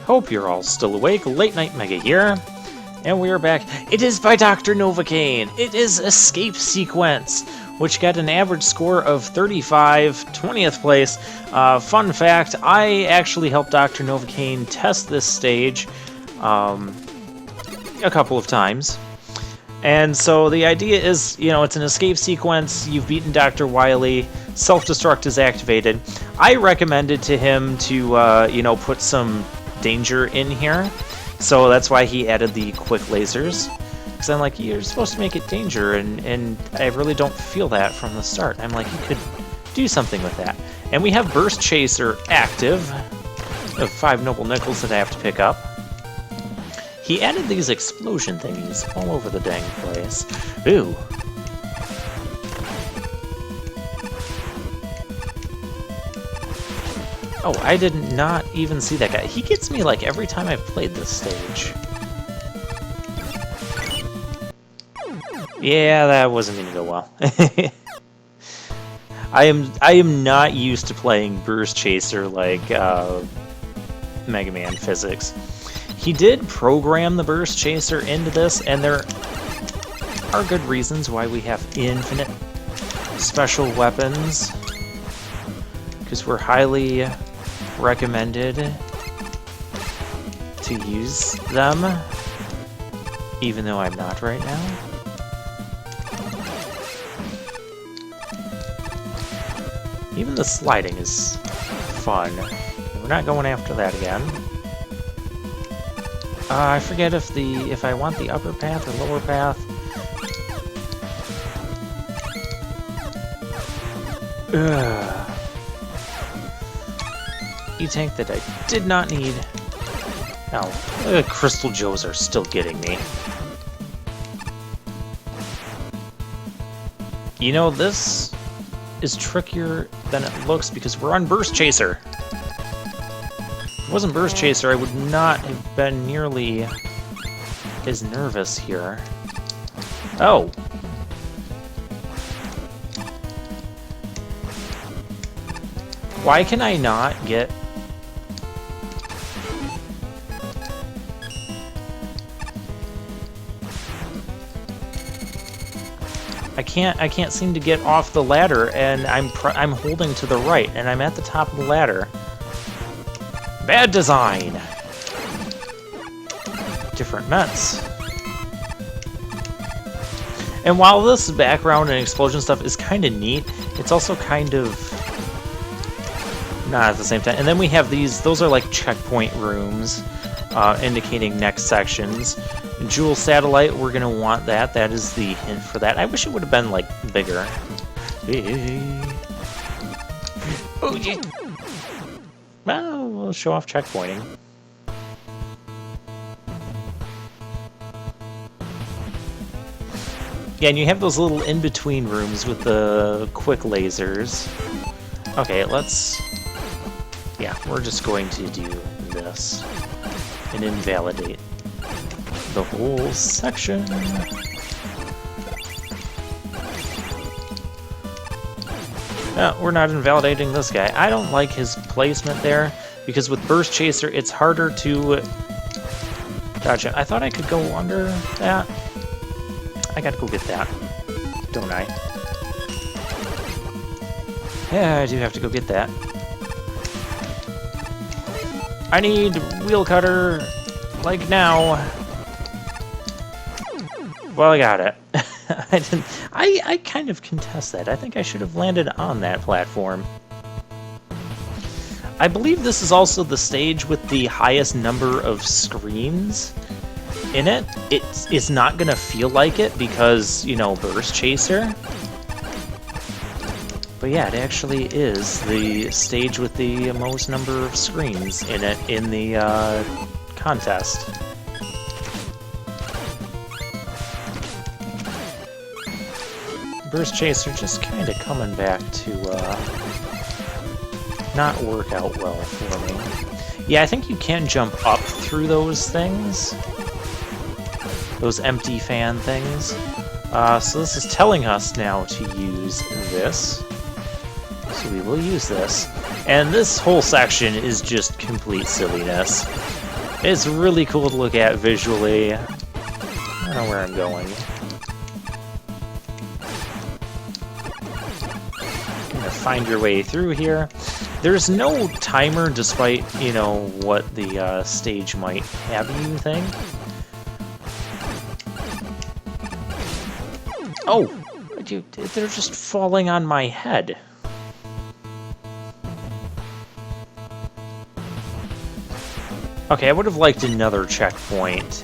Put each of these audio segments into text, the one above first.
Hope you're all still awake. Late Night Mega here. And we are back. It is by Drnovocaine. It is Escape Sequence, which got an average score of 35, 20th place. Fun fact, I actually helped Drnovocaine test this stage a couple of times. And so the idea is, you know, it's an escape sequence. You've beaten Dr. Wily. Self-destruct is activated. I recommended to him to, you know, put some danger in here. So that's why he added the quick lasers. Because I'm like, you're supposed to make it danger, and I really don't feel that from the start. I'm like, you could do something with that. And we have Burst Chaser active. I have 5 noble nickels that I have to pick up. He added these explosion thingies all over the dang place. Ooh. Oh, I did not even see that guy. He gets me like every time I've played this stage. Yeah, that wasn't going to go well. I am not used to playing Burst Chaser like Mega Man physics. He did program the Burst Chaser into this, and there are good reasons why we have infinite special weapons, because we're highly recommended to use them, even though I'm not right now. Even the sliding is fun. We're not going after that again. I forget if I want the upper path or lower path. Ugh. E-tank that I did not need. Oh, Crystal Joes are still getting me. You know, this is trickier than it looks because we're on Burst Chaser. If it wasn't Burst Chaser, I would not have been nearly as nervous here. Oh. Why can I not get... I can't seem to get off the ladder, and I'm holding to the right, and I'm at the top of the ladder. Bad design. Different mess. And while this background and explosion stuff is kind of neat, it's also kind of not at the same time. And then we have these, those are like checkpoint rooms, indicating next sections. Jool Satellite, we're going to want that. That is the hint for that. I wish it would have been, like, bigger. Oh, yeah. Well, we'll show off checkpointing. Yeah, and you have those little in-between rooms with the quick lasers. Okay, let's... Yeah, we're just going to do this and invalidate the whole section. No, we're not invalidating this guy. I don't like his placement there, because with Burst Chaser, it's harder to dodge it. I thought I could go under that. I gotta go get that, don't I? Yeah, I do have to go get that. I need wheel cutter, like now. Well, I got it. I kind of contest that. I think I should have landed on that platform. I believe this is also the stage with the highest number of screens in it. It's not gonna feel like it because, you know, Burst Chaser. But yeah, it actually is the stage with the most number of screens in it in the contest. Burst Chaser just kind of coming back to not work out well for me. Yeah, I think you can jump up through those things. Those empty fan things. So this is telling us now to use this. So we will use this. And this whole section is just complete silliness. It's really cool to look at visually. I don't know where I'm going. Find your way through here. There's no timer, despite, you know, what the stage might have you think. Oh! They're just falling on my head. Okay, I would have liked another checkpoint,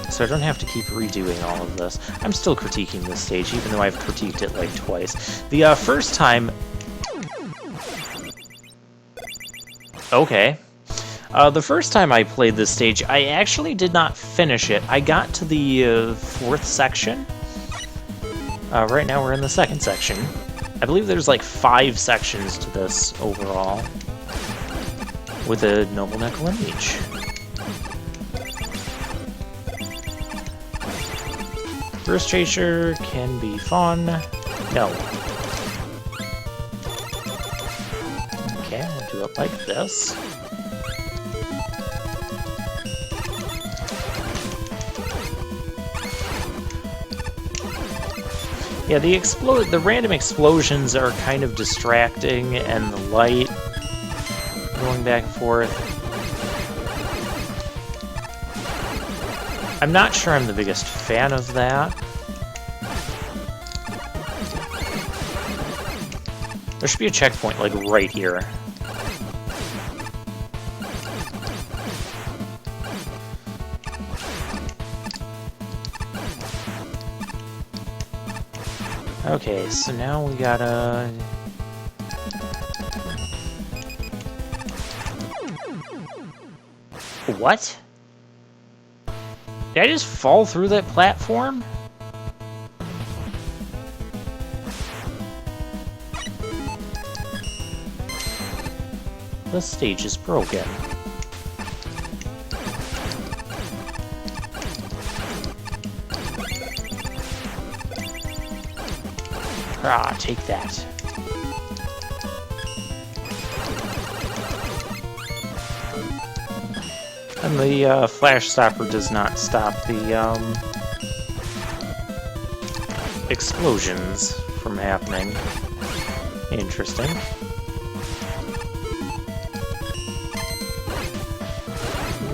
so I don't have to keep redoing all of this. I'm still critiquing this stage, even though I've critiqued it like twice. The first time... Okay. The first time I played this stage, I actually did not finish it. I got to the fourth section. Right now we're in the second section. I believe there's like 5 sections to this overall, with a noble nickel in each. Burst Chaser can be fun. No. Okay, I'll do it like this. Yeah, the random explosions are kind of distracting, and the light going back and forth. I'm not sure I'm the biggest fan of that. There should be a checkpoint, like, right here. Okay, so now we gotta... What? Did I just fall through that platform? The stage is broken. Ah, take that. And the flash stopper does not stop the explosions from happening. Interesting.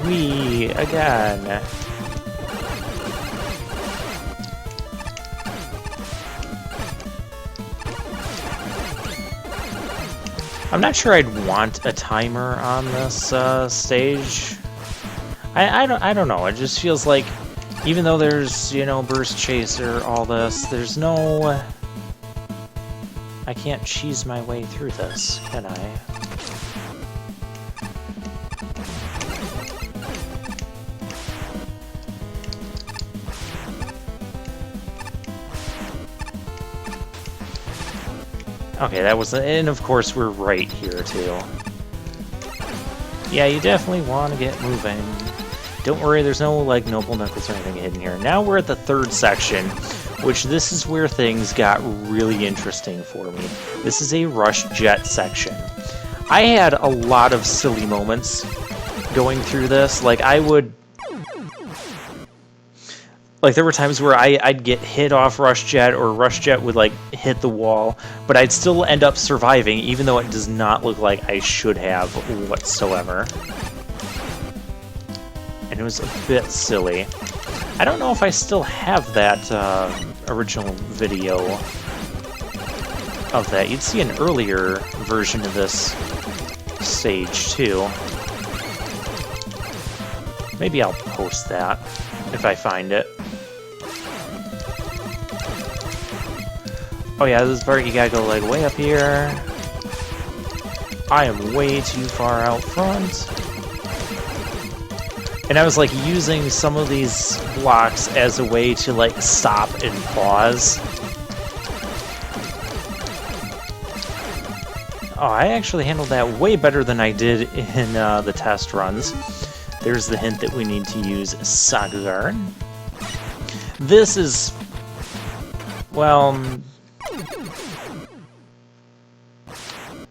Whee! Again! I'm not sure I'd want a timer on this stage. I don't know. It just feels like, even though there's, you know, Burst Chaser, all this, there's no... I can't cheese my way through this, can I? Okay, that was... And of course, we're right here, too. Yeah, you definitely want to get moving. Don't worry, there's no, like, noble nickels or anything hidden here. Now we're at the third section, which this is where things got really interesting for me. This is a rush jet section. I had a lot of silly moments going through this. Like, I would... Like, there were times where I'd get hit off Rush Jet, or Rush Jet would, like, hit the wall, but I'd still end up surviving, even though it does not look like I should have whatsoever. And it was a bit silly. I don't know if I still have that original video of that. You'd see an earlier version of this stage, too. Maybe I'll post that, if I find it. Oh yeah, this part you gotta go like way up here. I am way too far out front. And I was like using some of these blocks as a way to like stop and pause. Oh, I actually handled that way better than I did in the test runs. There's the hint that we need to use Sakugar. This is... well...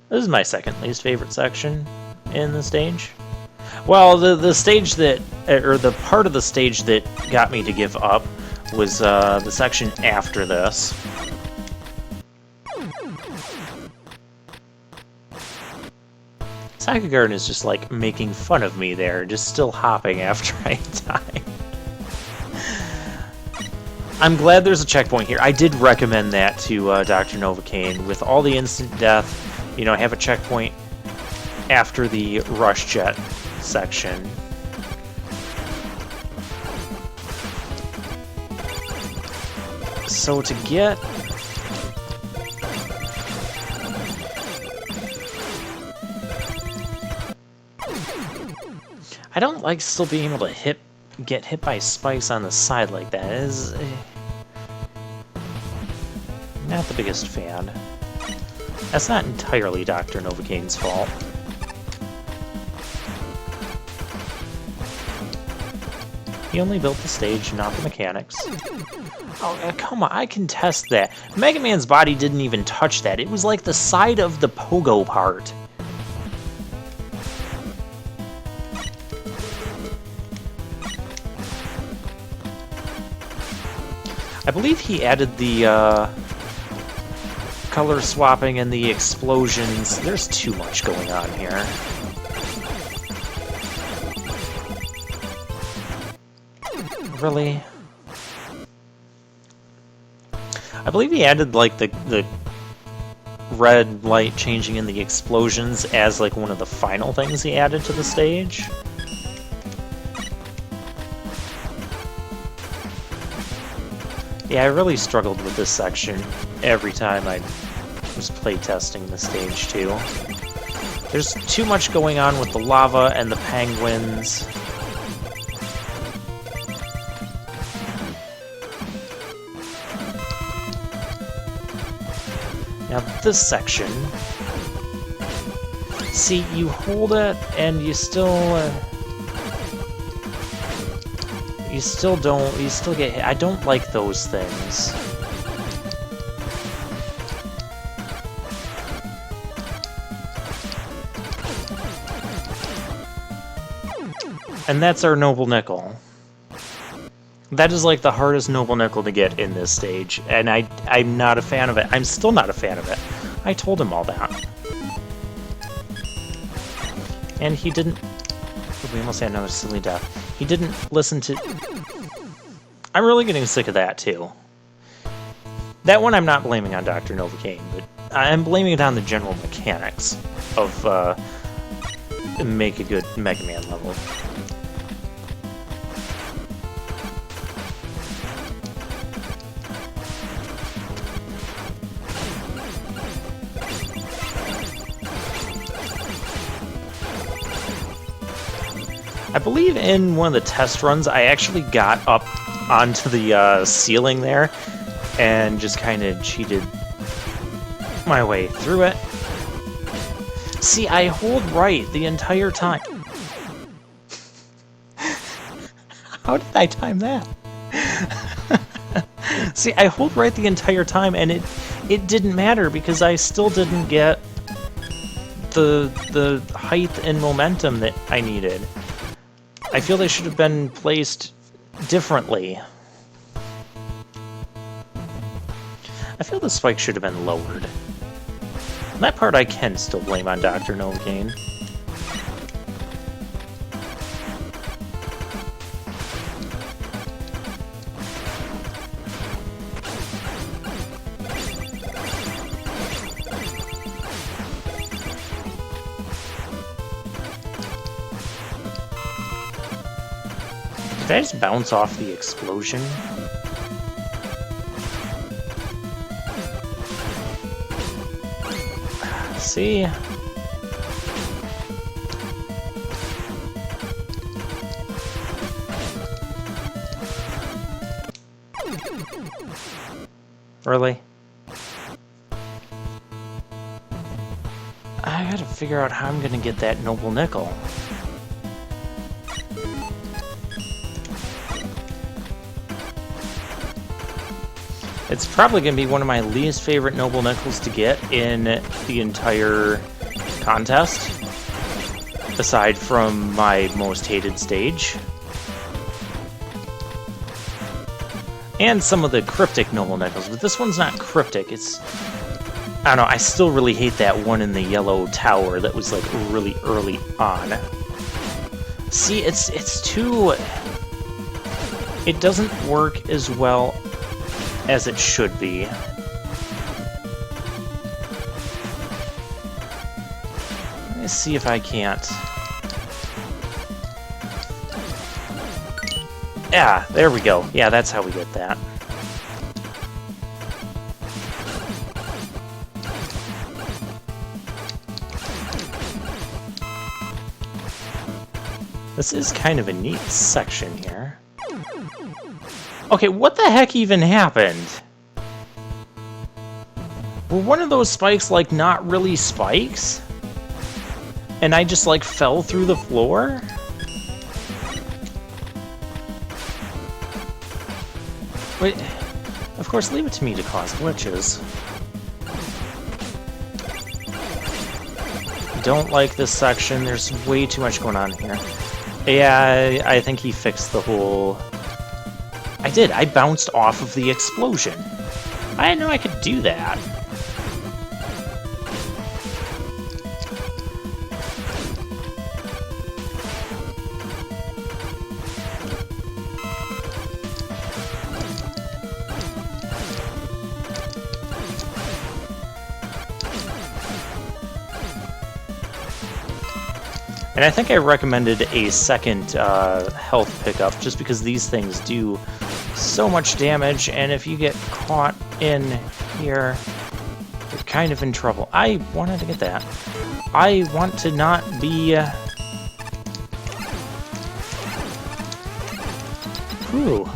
this is my second least favorite section in the stage. Well, the stage that, or the part of the stage that got me to give up was the section after this. Psychic Garden is just like making fun of me there, just still hopping after I die. I'm glad there's a checkpoint here. I did recommend that to Dr. Novocaine. With all the instant death, you know, have a checkpoint after the rush jet section. So to get... I don't like still being able to get hit by spikes on the side like that. It is not the biggest fan. That's not entirely Dr. Novocaine's fault. He only built the stage, not the mechanics. Oh, come on, I can test that. Mega Man's body didn't even touch that. It was like the side of the pogo part. I believe he added the color swapping and the explosions. There's too much going on here. Really? I believe he added like the red light changing in the explosions as like one of the final things he added to the stage. Yeah, I really struggled with this section every time I was playtesting the stage too. There's too much going on with the lava and the penguins. Now this section, see, you hold it and you still get hit. I don't like those things. And that's our Noble Nickel. That is like the hardest Noble Nickel to get in this stage, and I'm not a fan of it. I'm still not a fan of it. I told him all that. And he didn't... We almost had another silly death. He didn't listen to... I'm really getting sick of that, too. That one I'm not blaming on Dr. Novocaine, but I'm blaming it on the general mechanics of make a good Mega Man level. I believe in one of the test runs, I actually got up onto the ceiling there and just kind of cheated my way through it. See, I hold right the entire time. How did I time that? See, I hold right the entire time, and it didn't matter because I still didn't get the height and momentum that I needed. I feel they should have been placed differently. I feel the spike should have been lowered. That part I can still blame on Dr. Novocaine. Did I just bounce off the explosion? See? Really? I gotta figure out how I'm gonna get that Noble Nickel. It's probably going to be one of my least favorite Noble Nickels to get in the entire contest. aside from my most hated stage. And some of the cryptic Noble Nickels, but this one's not cryptic, it's... I don't know, I still really hate that one in the yellow tower that was, like, really early on. See, it's too... It doesn't work as well as it should be. Let me see if I can't... Yeah, there we go. Yeah, that's how we get that. This is kind of a neat section here. Okay, what the heck even happened? Were one of those spikes, like, not really spikes? And I just, like, fell through the floor? Wait, of course, leave it to me to cause glitches. Don't like this section, there's way too much going on here. Yeah, I think he fixed the whole... I did, I bounced off of the explosion. I didn't know I could do that. And I think I recommended a second health pickup, just because these things do so much damage, and if you get caught in here, you're kind of in trouble. I wanted to get that. I want to not be... Whew.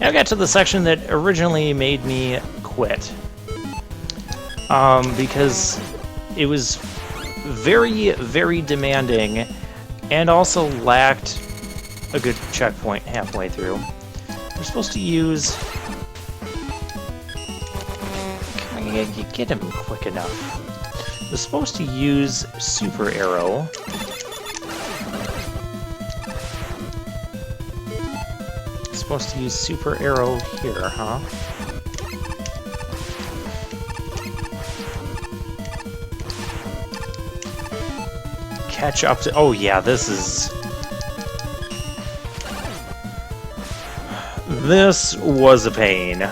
Now I got to the section that originally made me quit. Because it was very, very demanding, and also lacked a good checkpoint halfway through. We're supposed to use... Can I get him quick enough? We're supposed to use Super Arrow. Supposed to use Super Arrow here, huh? Catch up to... Oh yeah, this is... This was a pain.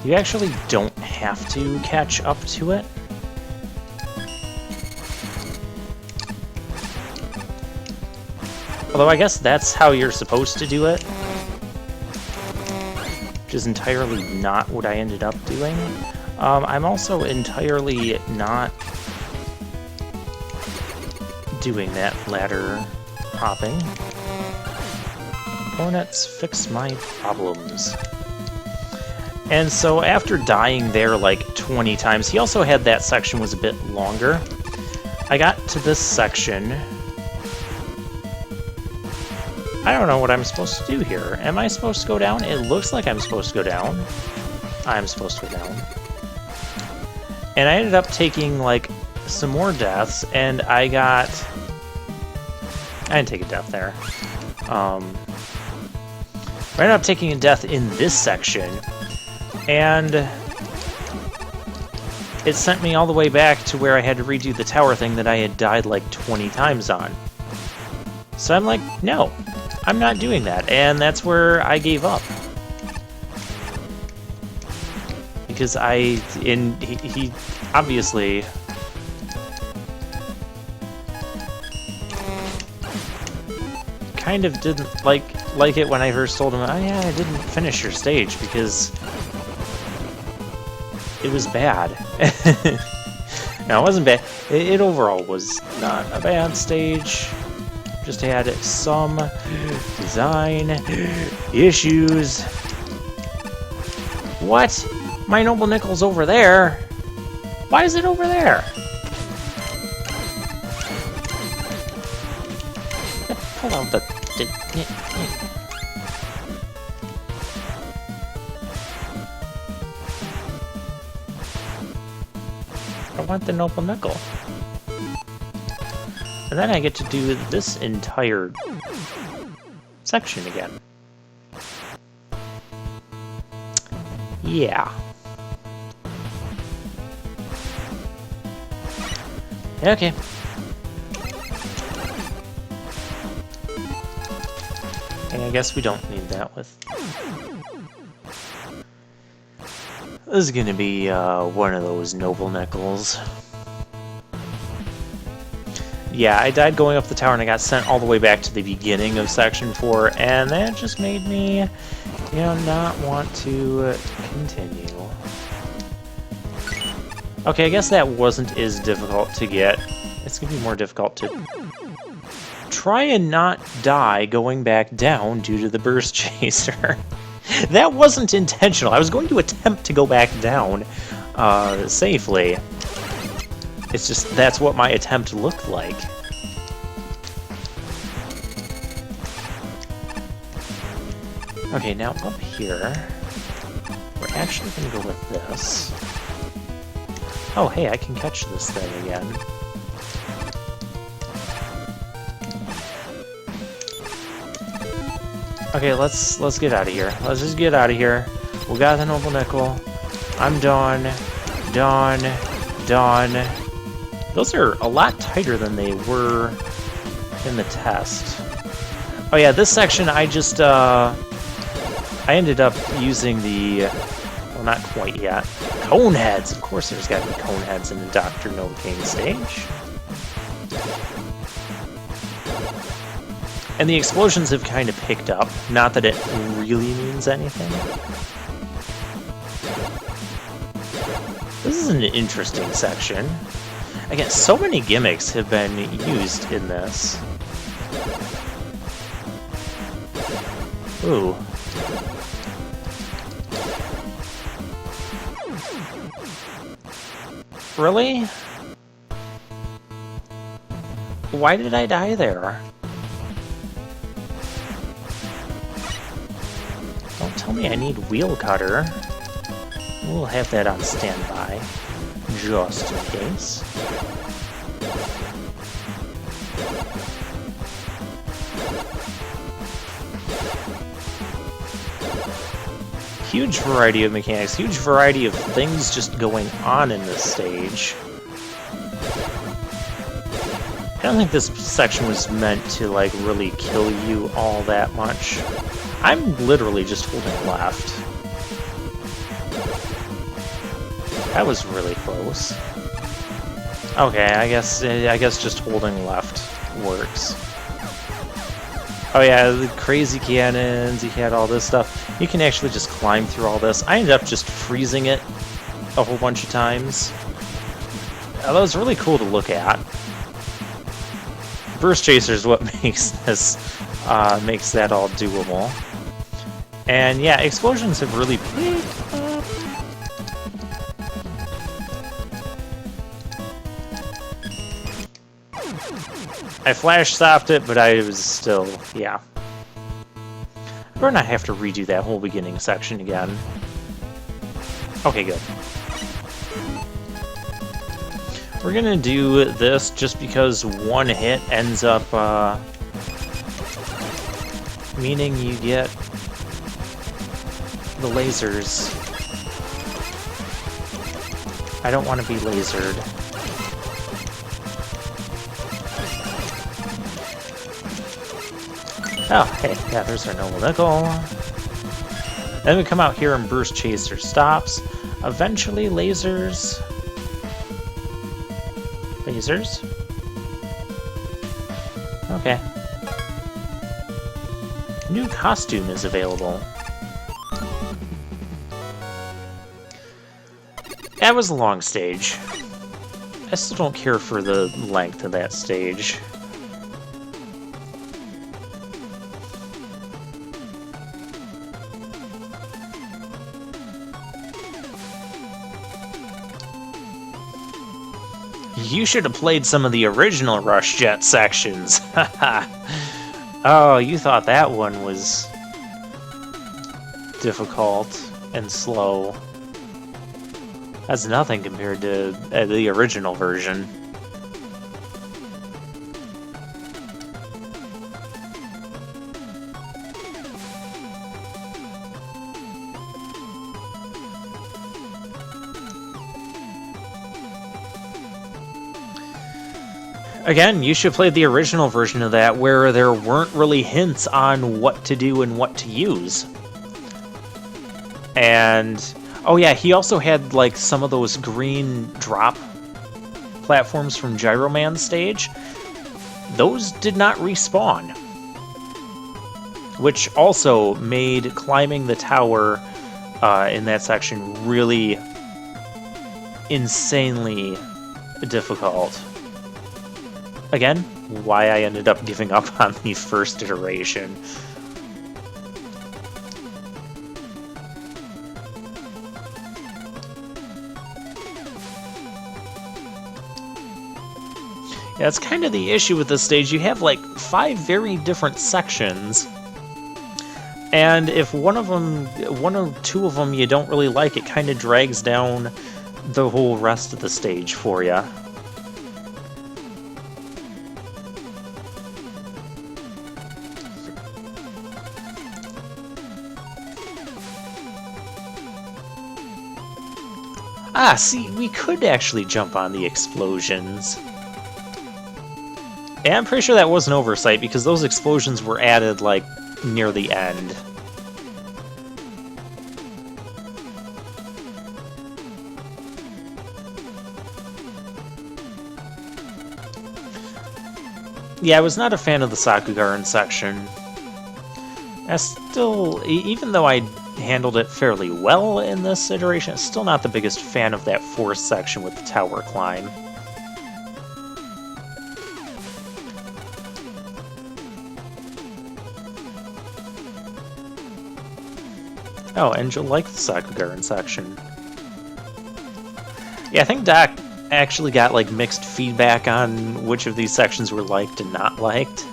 You actually don't have to catch up to it. Although I guess that's how you're supposed to do it. Which is entirely not what I ended up doing. I'm also entirely not doing that ladder hopping. Hornets fix my problems. And so after dying there like 20 times, he also had that section was a bit longer. I got to this section. I don't know what I'm supposed to do here. Am I supposed to go down? It looks like I'm supposed to go down. I'm supposed to go down. And I ended up taking, like, some more deaths, and I got... I didn't take a death there. I ended up taking a death in this section, and it sent me all the way back to where I had to redo the tower thing that I had died, like, 20 times on. So I'm like, no. I'm not doing that, and that's where I gave up. Because he obviously... kind of didn't like it when I first told him, oh yeah, I didn't finish your stage, because it was bad. No, it wasn't bad. It overall was not a bad stage. Just had some design issues. What? My Noble Nickel's over there. Why is it over there? Pull out the... I want the Noble Nickel. And then I get to do this entire section again. Yeah. Okay. And I guess we don't need that with... This is gonna be one of those Noble Nickels. Yeah, I died going up the tower and I got sent all the way back to the beginning of Section 4, and that just made me, you know, not want to continue. Okay, I guess that wasn't as difficult to get. It's gonna be more difficult to try and not die going back down due to the burst chaser. That wasn't intentional. I was going to attempt to go back down safely. It's just, that's what my attempt looked like. Okay, now up here, we're actually going to go with this. Oh, hey, I can catch this thing again. Okay, let's get out of here. Let's just get out of here. We got the Noble Nickel. I'm done. Done. Those are a lot tighter than they were in the test. Oh yeah, this section I just, I ended up using the, well, not quite yet, cone heads. Of course there's got to be cone heads in the Drnovocaine stage. And the explosions have kind of picked up. Not that it really means anything. This is an interesting section. Again, so many gimmicks have been used in this. Ooh. Really? Why did I die there? Don't tell me I need wheel cutter. We'll have that on standby, just in case. Huge variety of mechanics, huge variety of things just going on in this stage. I don't think this section was meant to, like, really kill you all that much. I'm literally just holding left. That was really close. Okay, I guess just holding left works. Oh yeah, the crazy cannons, you had all this stuff. You can actually just climb through all this. I ended up just freezing it a whole bunch of times. That was really cool to look at. Burst Chaser is what makes this, makes that all doable. And yeah, explosions have really picked up. I flash stopped it, but I was still, yeah. I better not have to redo that whole beginning section again. Okay, good. We're gonna do this just because one hit ends up, meaning you get the lasers. I don't want to be lasered. Oh, hey, yeah, there's our Noble Nickel. Then we come out here and Burst Chaser stops. Eventually, lasers. Lasers. Okay. New costume is available. That was a long stage. I still don't care for the length of that stage. You should have played some of the original Rush Jet sections. Oh, you thought that one was difficult and slow. That's nothing compared to the original version. Again, you should play the original version of that, where there weren't really hints on what to do and what to use. And, oh yeah, he also had, like, some of those green drop platforms from Gyro Man's stage. Those did not respawn. Which also made climbing the tower in that section really insanely difficult. Again, why I ended up giving up on the first iteration. Yeah, that's kind of the issue with this stage. You have like 5 very different sections, and if one or two of them you don't really like, it kind of drags down the whole rest of the stage for you. Ah, see, we could actually jump on the explosions. And I'm pretty sure that was an oversight, because those explosions were added, like, near the end. Yeah, I was not a fan of the Sakugaran section. I still, even though I handled it fairly well in this iteration, I'm still not the biggest fan of that 4th section with the tower climb. Oh, and you'll like the Sakugaran section. Yeah, I think Doc actually got like mixed feedback on which of these sections were liked and not liked.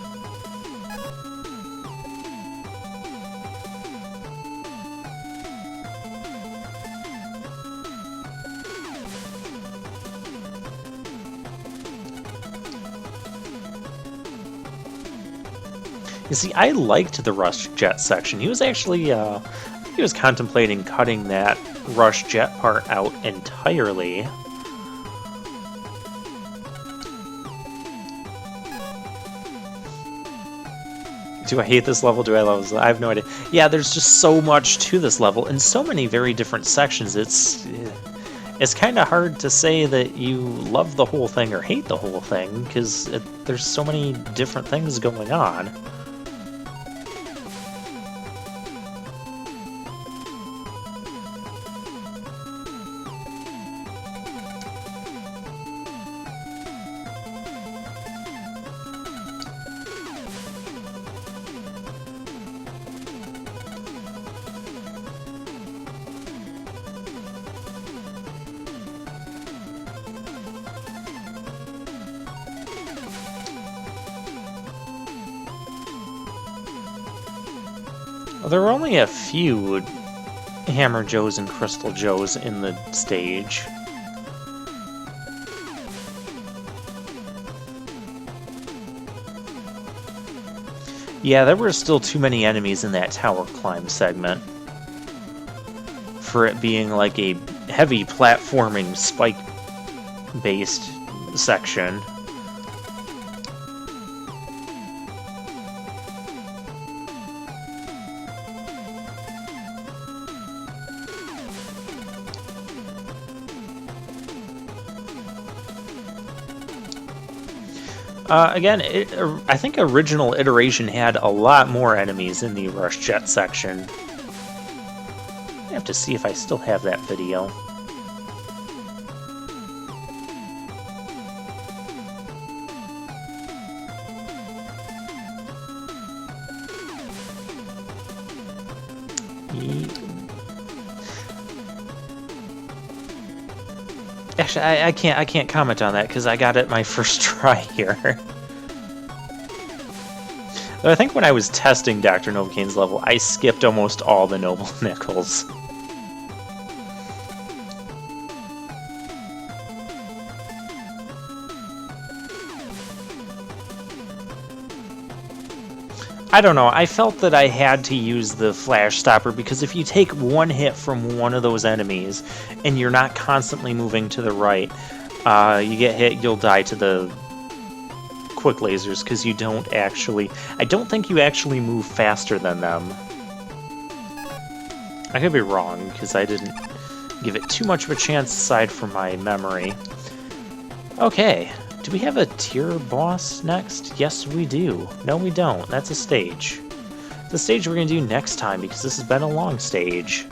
You see, I liked the Rush Jet section. He was actually, he was contemplating cutting that Rush Jet part out entirely. Do I hate this level? Do I love this? I have no idea. Yeah, there's just so much to this level, and so many very different sections. It's kind of hard to say that you love the whole thing or hate the whole thing, because there's so many different things going on. Well, there were only a few Hammer Joes and Crystal Joes in the stage. Yeah, there were still too many enemies in that tower climb segment for it being like a heavy platforming spike-based section. Again, I think original iteration had a lot more enemies in the Rush Jet section. I have to see if I still have that video. actually, I can't comment on that because I got it my first try here. But I think when I was testing Dr. Novocaine's level, I skipped almost all the Noble Nickels. I don't know, I felt that I had to use the Flash Stopper because if you take one hit from one of those enemies and you're not constantly moving to the right, you get hit, you'll die to the quick lasers because you don't actually... I don't think you actually move faster than them. I could be wrong because I didn't give it too much of a chance aside from my memory. Okay. Do we have a tier boss next? Yes, we do. No, we don't. That's a stage. It's a stage we're going to do next time because this has been a long stage.